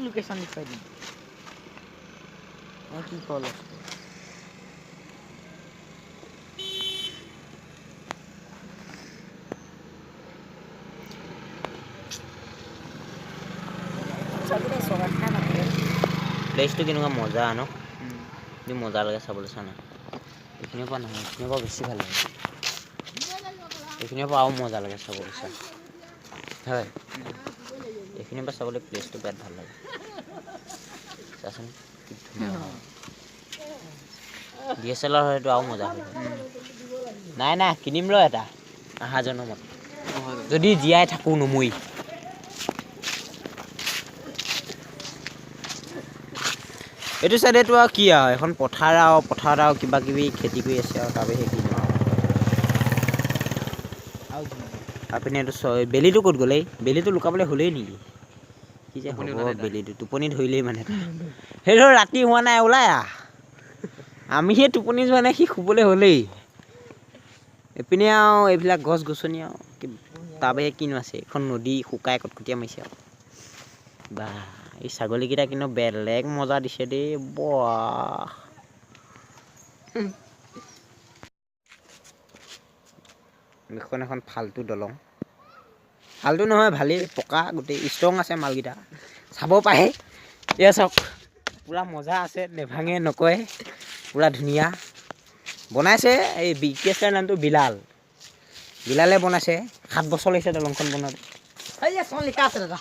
Location দেখুৱাই দিম কি কল প্লেচটো কেনেকুৱা মজা ন কিন্তু মজা লাগে চাবলৈ চা না এইখিনিৰ পৰা নহয় এইখিনিৰ পৰা বেছি ভাল লাগে এইখিনিৰ পৰা আৰু মজা লাগে চাবলৈ চা হয় এইখিনিৰ পৰা চাবলৈ প্লেচটো বিৰাট ভাল লাগে চাচোন কি ধুনীয়া DSLR হয়তো আৰু মজা হয় নাই নাই কিনিম ৰ এটা আহা জনমত যদি জীয়াই থাকোঁ নমৰি এইটো চাইডেতো আৰু কি আৰু এখন পথাৰত আৰু কিবা কিবি খেতি কৰি আছে আৰু তাৰ বাহিৰে কি আপুনি এইটো বেলিটো ক'ত গ'ল এই বেলিটো লুকাবলৈ হ'লেই নেকি কি যে হ'ব বেলিটো টোপনি ধৰিলেই মানে সেইটো ৰাতি হোৱা নাই ওলাই আমিহে টোপনি যোৱা নাই সি শুবলৈ হ'লেই এইপিনে আৰু এইবিলাক গছ গছনি আৰু তাৰ বাহিৰে কিনো আছে এখন নদী শুকাই কটকটীয়া মাৰিছে আৰু বা এই ছাগলীকেইটা কিন্তু বেলেগ মজা দিছে দেই বাহ এখন ফাল্টু দলং ফাল্টু নহয় ভালেই পকা গোটেই ষ্ট্ৰং আছে মালকেইটা চাব পাৰে এয়া চাওক পূৰা মজা আছে নেভাঙে নকয় পূৰা ধুনীয়া বনাইছে এই বিকেছৰ নামটো বিলালে বনাইছে 7 বছৰ লাগিছে দলংখন বনাওঁতে লিখা আছে দাদা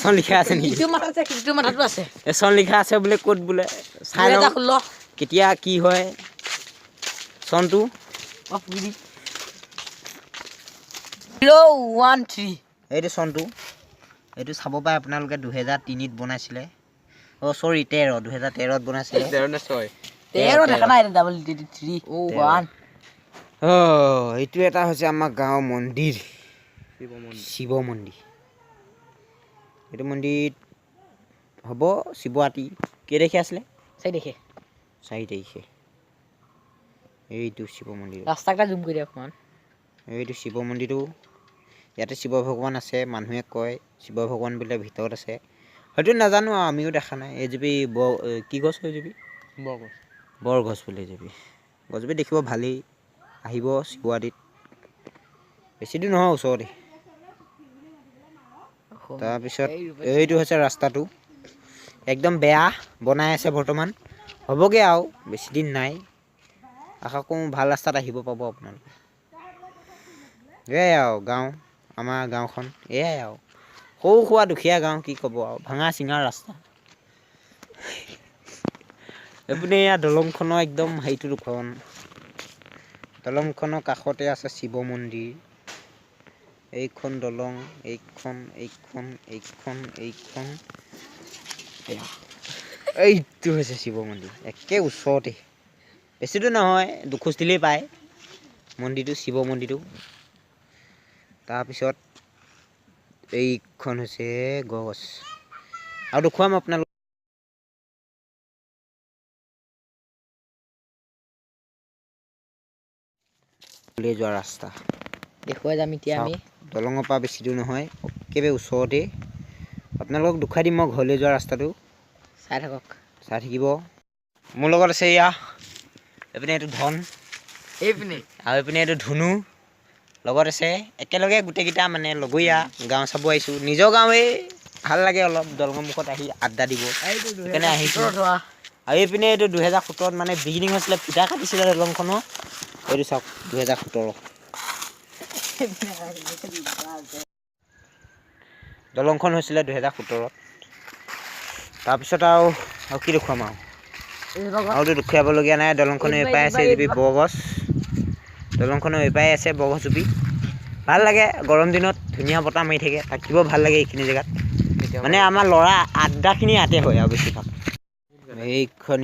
চন লিখা আছে নেকি মাথাটো আছে চন লিখা আছে বোলে ক'ত বোলে চাই লওঁ কেতিয়া কি হয় চনটো 013 এইটো চনটো এইটো চাব পাৰে আপোনালোকে 2003ত বনাইছিলে অ' চৰি 2013ত বনাইছিলে 13 দেখা নাই 301 এইটো এটা হৈছে আমাৰ গাঁৱৰ মন্দিৰ শিৱ মন্দিৰ এইটো মন্দিৰ হ'ব শিৱৰাত্ৰি কেই তাৰিখে আছিলে 4 তাৰিখে এইটো শিৱ মন্দিৰ ৰাস্তাটা জুম কৰি দিয়ক মান এইটো শিৱ মন্দিৰটো ইয়াতে শিৱ ভগৱান আছে মানুহে কয় শিৱ ভগৱান বোলে ভিতৰত আছে হয়তো নাজানো আৰু আমিও দেখা নাই এইজোপি কি গছ হয় এইজোপি বৰগছ বোলে এইজোপি গছজোপি দেখিব ভালেই আহিব শিৱৰাত্ৰিত বেছি দূৰ নহয় ওচৰতে তাৰপিছত এইটো হৈছে ৰাস্তাটো একদম বেয়া বনাই আছে বৰ্তমান হ'বগৈ আৰু বেছি দিন নাই আশা কৰোঁ ভাল ৰাস্তাত আহিব পাব আপোনালোকে এয়াই আৰু গাঁও আমাৰ গাঁওখন এয়াই আৰু সৰু সুৰা দুখীয়া গাঁও কি ক'ব আৰু ভাঙা চিঙা ৰাস্তা এইপিনে এয়া দলংখনৰ একদম হেৰিটো দুখন দলংখনৰ কাষতে আছে শিৱ মন্দিৰ এইখন দলং এইখন এইটো হৈছে শিৱ মন্দিৰ একে ওচৰতে বেছি দূৰ নহয় 2 খোজ দিলেই পায় মন্দিৰটো শিৱ মন্দিৰটো তাৰপিছত এইখন হৈছে গছ আৰু দেখুৱাম আপোনালোক যোৱা ৰাস্তা দেখুৱাই যাম এতিয়া আমি দলঙৰ পৰা বেছি দূৰ নহয় একেবাৰে ওচৰতে আপোনালোকক দেখুৱাই দিম মই ঘৰলৈ যোৱা ৰাস্তাটো চাই থাকক চাই থাকিব মোৰ লগত আছে এয়া এইপিনে এইটো ধন এইপিনে আৰু এইপিনে এইটো ধুনু লগত আছে একেলগে গোটেইকেইটা মানে লগৰীয়া গাঁও চাব আহিছোঁ নিজৰ গাঁৱেই ভাল লাগে অলপ দলঙৰ মুখত আহি আড্ডা দিব সেইকাৰণে আহিছোঁ আৰু এইপিনে এইটো 2017ত মানে বিগিনিং হৈছিলে ফিটা কাটিছিলে দলংখনৰ এইটো চাওক 2017 দলংখন হৈছিলে 2017ত তাৰপিছত আৰু কি দেখুৱাম আৰুতো দেখুৱাবলগীয়া নাই দলংখনৰ এইপাই আছে জুপি বৰগছ দলংখনৰ এইপাই আছে বৰগছ জুপি ভাল লাগে গৰম দিনত ধুনীয়া বতাহ মাৰি থাকে থাকিব ভাল লাগে এইখিনি জেগাত মানে আমাৰ ল'ৰা আড্ডাখিনি ইয়াতে হয় আৰু বেছিভাগ এইখন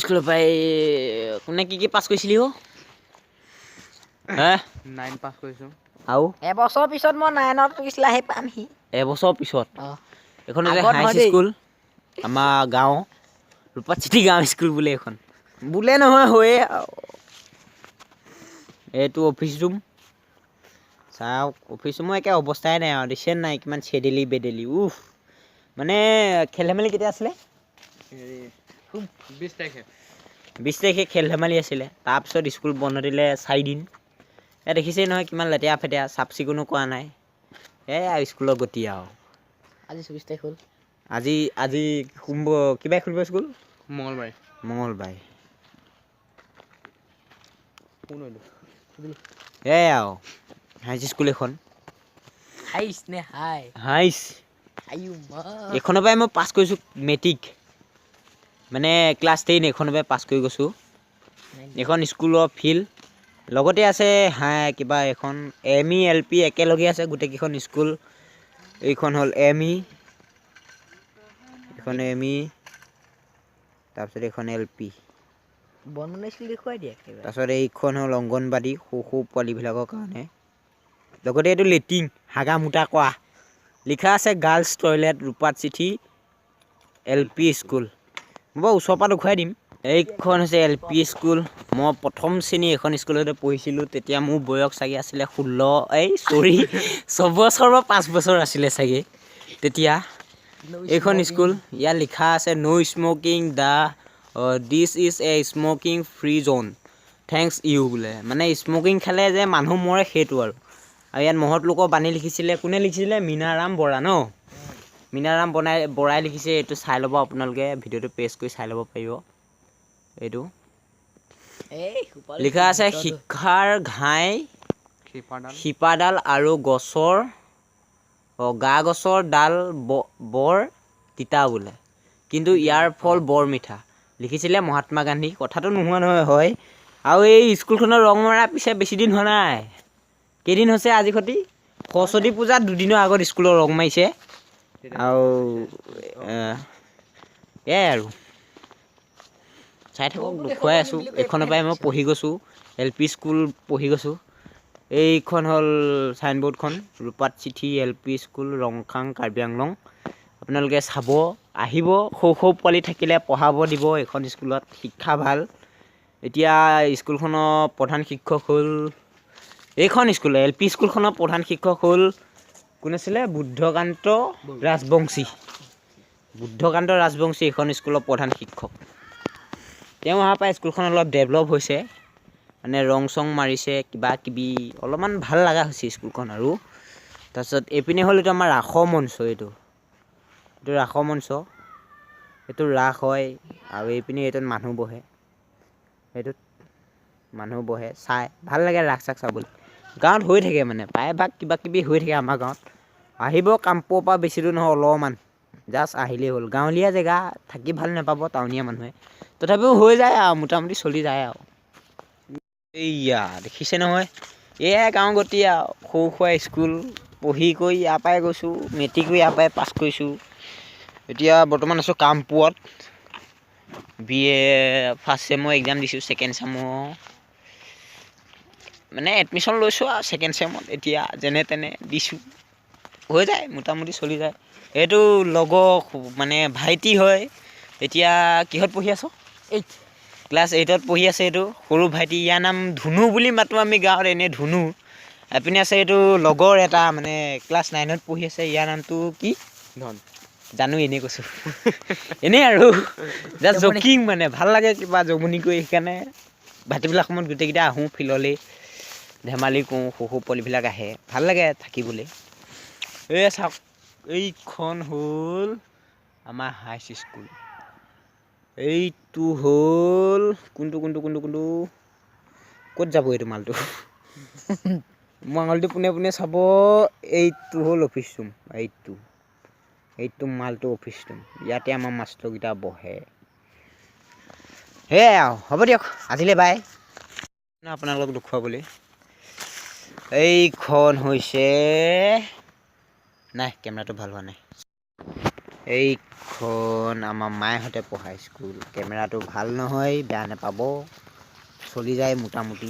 স্কুলৰ পৰাই কোনে কি পাছ কৰিছিলি হ' হে 9 পাছ কৰিছোঁ আৰু এবছৰ পিছত মই 9ত গৈছিল আহি পামহি এবছৰ পিছত এইখন আগত হাই নহয় দেই। স্কুল আমাৰ গাঁও ৰূপাচিটি গাঁও স্কুল বোলে এইখন বোলে নহয় হৈয়ে এইটো অফিচ ৰুম চাওক অফিচটো মই একে অৱস্থাই নাই আৰু দিছে নাই কিমান চেডেলি বেডেলি মানে খেল ধেমালি কেতিয়া আছিলে 20 তাৰিখে খেল ধেমালি আছিলে তাৰপিছত স্কুল বন্ধ দিলে 4 দিন এয়া দেখিছেই নহয় কিমান লেতেৰা ফেতেৰা চাফ চিকুণো কৰা নাই আৰু স্কুলৰ গতি আৰু আজি 24 তাৰিখ হ'ল আজি কিবা খুলিব স্কুল মঙলবাৰে আৰু হাই স্কুল এখন এইখনৰ পৰাই মই পাছ কৰিছোঁ মেট্ৰিক মানে ক্লাছ 10 এইখনৰ পৰাই পাছ কৰি গৈছোঁ এইখন স্কুলৰ ফিল্ড লগতে আছে কিবা এখন ME LP একেলগে আছে গোটেইকেইখন স্কুল এইখন হ'ল ME এখন ME তাৰপিছত এইখন LP তাৰপিছত এইখন হ'ল অংগনবাদী সৰু পোৱালীবিলাকৰ কাৰণে লগতে এইটো লেট্ৰিন হাগা মুতা কৰা লিখা আছে গাৰ্লছ টয়লেট ৰূপাত চিঠি LP স্কুল মই বাৰু ওচৰৰ পৰা দেখুৱাই দিম এইখন হৈছে LP স্কুল মই প্ৰথম শ্ৰেণী এখন স্কুলতে পঢ়িছিলোঁ তেতিয়া মোৰ বয়স চাগে আছিলে 6 বছৰ বা 5 বছৰ আছিলে চাগে তেতিয়া এইখন স্কুল ইয়াত লিখা আছে no smoking this is a smoking free zone thanks you বোলে মানে স্মকিং খালে যে মানুহ মৰে সেইটো আৰু ইয়াত মহৎ লোকৰ বাণী লিখিছিলে কোনে লিখিছিলে মীনাৰাম বৰা ন মীনাৰাম বৰাই লিখিছে এইটো চাই ল'ব আপোনালোকে ভিডিঅ'টো পেজ কৰি চাই ল'ব পাৰিব এইটো লিখা আছে শিক্ষাৰ ঘাই শিপাডাল আৰু গা গছৰ ডাল বৰ তিতা বোলে কিন্তু ইয়াৰ ফল বৰ মিঠা লিখিছিলে মহাত্মা গান্ধী কথাটো নোহোৱা নহয় হয় আৰু এই স্কুলখনৰ ৰং মৰা পিছে বেছি দিন হোৱা নাই কেইদিন হৈছে আজি সতি সৰস্বতী পূজাত 2 দিনৰ আগত স্কুলৰ ৰং মাৰিছে আৰু এয়াই আৰু চাই থাকক দেখুৱাই আছোঁ এইখনৰ পৰাই মই পঢ়ি গৈছোঁ LP স্কুল পঢ়ি গৈছোঁ এইখন হ'ল চাইনবোৰ্ডখন ৰূপাত চিঠি LP স্কুল ৰংখাং কাৰ্বি আংলং আপোনালোকে চাব আহিব সৰু পোৱালি থাকিলে পঢ়াব দিব এইখন স্কুলত শিক্ষা ভাল এতিয়া স্কুলখনৰ প্ৰধান শিক্ষক হ'ল এইখন স্কুল LP স্কুলখনৰ প্ৰধান শিক্ষক হ'ল কোন আছিলে বুদ্ধকান্ত ৰাজবংশী এইখন স্কুলৰ প্ৰধান শিক্ষক তেওঁ অহাৰ পৰা স্কুলখন অলপ ডেভেলপ হৈছে মানে ৰং চং মাৰিছে কিবা কিবি অলপমান ভাল লগা হৈছে স্কুলখন আৰু তাৰপিছত এইপিনে হ'ল এইটো আমাৰ ৰাসৰ মঞ্চ এইটো ৰাসৰ মঞ্চ এইটো ৰাস হয় আৰু এইপিনে এইটোত মানুহ বহে চাই ভাল লাগে ৰাস চাক চাবলৈ গাঁৱত হৈ থাকে মানে প্ৰায়ভাগ কিবা কিবি হৈ থাকে আমাৰ গাঁৱত আহিব কামপুৰৰ পৰা বেছি দূৰ নহয় অলপমান জাষ্ট আহিলেই হ'ল গাঁৱলীয়া জেগা থাকি ভাল নাপাব টাউনীয়া মানুহে তথাপিও হৈ যায় আৰু মোটামুটি চলি যায় আৰু এইয়া দেখিছে নহয় এয়াই গাঁও গতি আৰু সৰু সুৰা স্কুল পঢ়ি কৰি ইয়াৰ পৰাই গৈছোঁ মেট্ৰিকো ইয়াৰ পৰাই পাছ কৰিছোঁ এতিয়া বৰ্তমান আছোঁ কামপুৰত BA ফাৰ্ষ্ট চেমৰ এক্সাম দিছোঁ ছেকেণ্ড চেমৰ মানে এডমিশ্যন লৈছোঁ আৰু ছেকেণ্ড চেমত এতিয়া যেনে তেনে দিছোঁ হৈ যায় মোটামুটি চলি যায় এইটো লগৰ মানে ভাইটি হয় এতিয়া কিহত পঢ়ি আছ ক্লাছ 8ত পঢ়ি আছে এইটো সৰু ভাইটি ইয়াৰ নাম ধুনু বুলি মাতোঁ আমি গাঁৱত এনেই ধুনু এপিনে আছে এইটো লগৰ এটা মানে ক্লাছ 9ত পঢ়ি আছে ইয়াৰ নামটো কি জানো এনেই কৈছোঁ এনেই আৰু জাষ্ট জকিং মানে ভাল লাগে কিবা জমনি কৰি সেইকাৰণে ভাটিবেলা সময়ত গোটেইকেইটা আহোঁ ফিল্ডলৈ ধেমালি কৰোঁ সৰু পোৱালিবিলাক আহে ভাল লাগে থাকিবলৈ চাওক এইখন হ'ল আমাৰ হাই স্কুল এইটো হ'ল কোনটো ক'ত যাব এইটো মালটো মোৰ আঙুলিটো পোনে চাব এইটো হ'ল অফিচ ৰুম এইটো মালটো অফিচ ৰুম ইয়াতে আমাৰ মাষ্টৰকেইটা বহে সেয়াই আৰু হ'ব দিয়ক আজিলৈ বাই আপোনালোকক দেখুৱাবলৈ এইখন হৈছে নাই কেমেৰাটো ভাল হোৱা নাই এইখন আমাৰ মায়েহঁতে পঢ়া স্কুল কেমেৰাটো ভাল নহয় বেয়া নাপাব চলি যায় মোটামুটি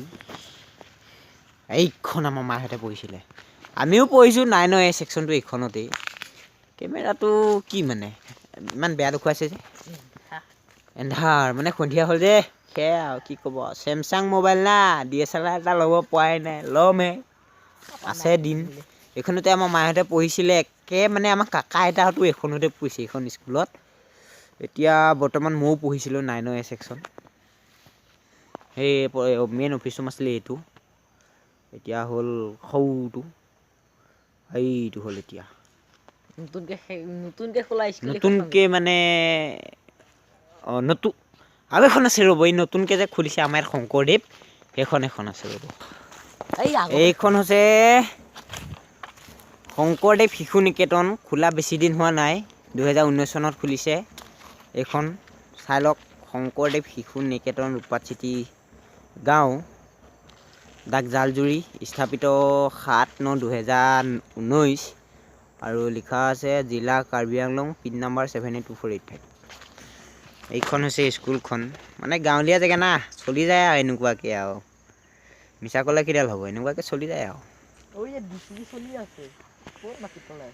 এইখন আমাৰ মাহঁতে পঢ়িছিলে আমিও পঢ়িছোঁ 9ৰ এই ছেকশ্যনটো এইখনতেই কেমেৰাটো কি মানে ইমান বেয়া দেখুৱাইছে যে এন্ধাৰ মানে সন্ধিয়া হ'ল যে সেয়া আৰু কি ক'ব চেমচাং মোবাইল না DSLR এটা ল'ব পৰাই নাই ল'মহে আছে দিন এইখনতে আমাৰ মাহঁতে পঢ়িছিলে একে মানে আমাৰ কাকা আইতাহঁতো এইখনতে পঢ়িছে এইখন স্কুলত এতিয়া বৰ্তমান ময়ো পঢ়িছিলোঁ 9 A ছেকশ্যন সেই মেইন অফিচটো আছিলে এইটো এতিয়া হ'ল সৌটো এইটো হ'ল এতিয়া নতুনকে খোলা স্কুল নতুনকে মানে নতুন আৰু এখন আছে ৰ'ব এই নতুনকৈ যে খুলিছে আমাৰ শংকৰদেৱ সেইখন এখন আছে ৰ'ব এইখন হৈছে শংকৰদেৱ শিশু নিকেতন খোলা বেছি দিন হোৱা নাই 2019 চনত খুলিছে এইখন চাই লওক শংকৰদেৱ শিশু নিকেতন ৰূপাত চিটি গাঁও ডাক জালজুৰি স্থাপিত 7/9/2019 আৰু লিখা আছে জিলা কাৰ্বি আংলং পিন নম্বৰ 782485 এইখন হৈছে স্কুলখন মানে গাঁৱলীয়া জেগা না চলি যায় আৰু এনেকুৱাকৈ আৰু মিছা ক'লে কিডাল হ'ব এনেকুৱাকৈ চলি যায় আৰু চলি আছে ক'ত মাটি পেলাই